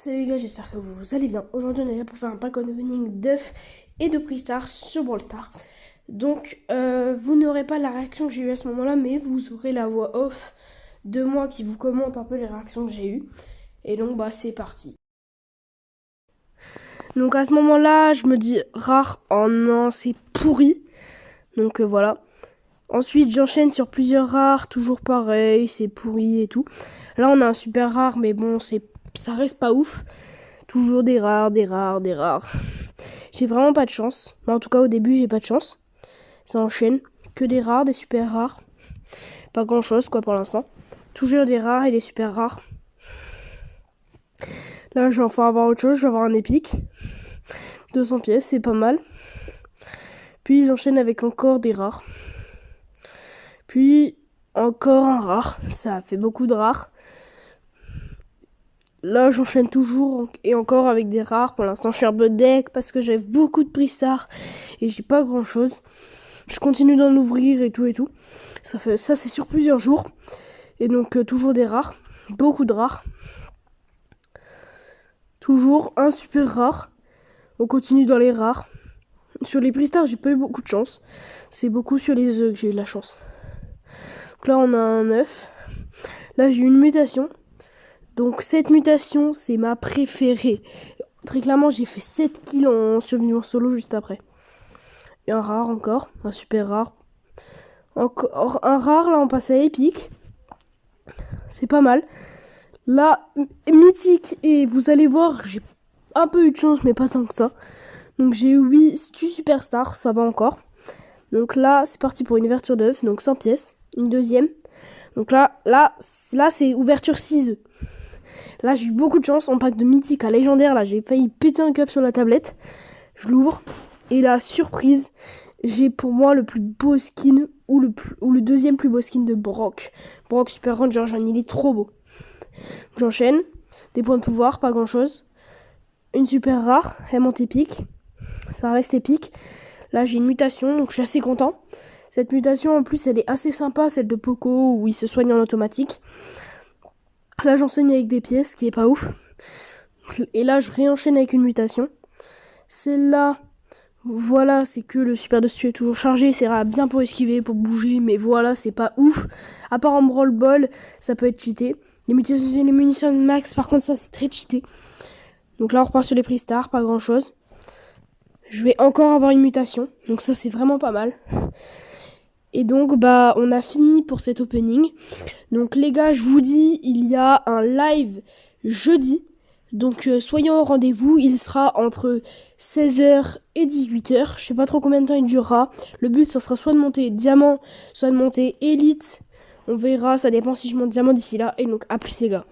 Salut les gars, j'espère que vous allez bien. Aujourd'hui, on est là pour faire un pack opening d'œufs et de prix Star sur Brawl Stars. Donc, vous n'aurez pas la réaction que j'ai eue à ce moment-là, mais vous aurez la voix off de moi qui vous commente un peu les réactions que j'ai eues. Et donc, bah, c'est parti. Donc, à ce moment-là, je me dis rare. Oh non, c'est pourri. Donc, voilà. Ensuite, j'enchaîne sur plusieurs rares, toujours pareil, c'est pourri et tout. Là, on a un super rare, mais bon, ça reste pas ouf. Toujours des rares, des rares, des rares. J'ai vraiment pas de chance. Mais en tout cas, au début, j'ai pas de chance. Ça enchaîne. Que des rares, des super rares. Pas grand chose, quoi, pour l'instant. Toujours des rares et des super rares. Là, je vais enfin avoir autre chose. Je vais avoir un épique. 200 pièces, c'est pas mal. Puis, j'enchaîne avec encore des rares. Puis, encore un rare. Ça fait beaucoup de rares. Là, j'enchaîne toujours et encore avec des rares. Pour l'instant, je suis un peu deck parce que j'ai beaucoup de prix Star et j'ai pas grand chose. Je continue d'en ouvrir et tout et tout. Ça c'est sur plusieurs jours. Et donc, toujours des rares. Beaucoup de rares. Toujours un super rare. On continue dans les rares. Sur les prix Star, j'ai pas eu beaucoup de chance. C'est beaucoup sur les œufs que j'ai eu de la chance. Donc là, on a un œuf. Là, j'ai eu une mutation. Donc cette mutation, c'est ma préférée. Très clairement, j'ai fait 7 kills en survivant solo juste après. Et un rare encore, un super rare. Encore un rare, là on passe à épique. C'est pas mal. Là, mythique, et vous allez voir, j'ai un peu eu de chance, mais pas tant que ça. Donc j'ai eu 8 superstars, ça va encore. Donc là, c'est parti pour une ouverture d'œuf, donc 100 pièces. Une deuxième. Donc là c'est ouverture 6 œufs. Là, j'ai eu beaucoup de chance en pack de mythique à légendaire. Là, j'ai failli péter un cup sur la tablette. Je l'ouvre. Et la surprise, j'ai pour moi le plus beau skin ou le deuxième plus beau skin de Brock. Brock Super Ranger, il est trop beau. J'enchaîne. Des points de pouvoir, pas grand chose. Une super rare, elle monte épique. Ça reste épique. Là, j'ai une mutation, donc je suis assez content. Cette mutation, en plus, elle est assez sympa, celle de Poco, où il se soigne en automatique. Là, j'enseigne avec des pièces, qui est pas ouf. Et là, je réenchaîne avec une mutation. Celle-là, voilà, c'est que le super dessus est toujours chargé. C'est bien pour esquiver, pour bouger, mais voilà, c'est pas ouf. À part en Brawl Ball, ça peut être cheaté. Les mutations et les munitions max, par contre, ça, c'est très cheaté. Donc là, on repart sur les prix Star, pas grand-chose. Je vais encore avoir une mutation. Donc ça, c'est vraiment pas mal. Et donc, bah, on a fini pour cet opening. Donc, les gars, je vous dis, il y a un live jeudi. Donc, soyons au rendez-vous. Il sera entre 16h et 18h. Je sais pas trop combien de temps il durera. Le but, ça sera soit de monter diamant, soit de monter élite. On verra, ça dépend si je monte diamant d'ici là. Et donc, à plus, les gars.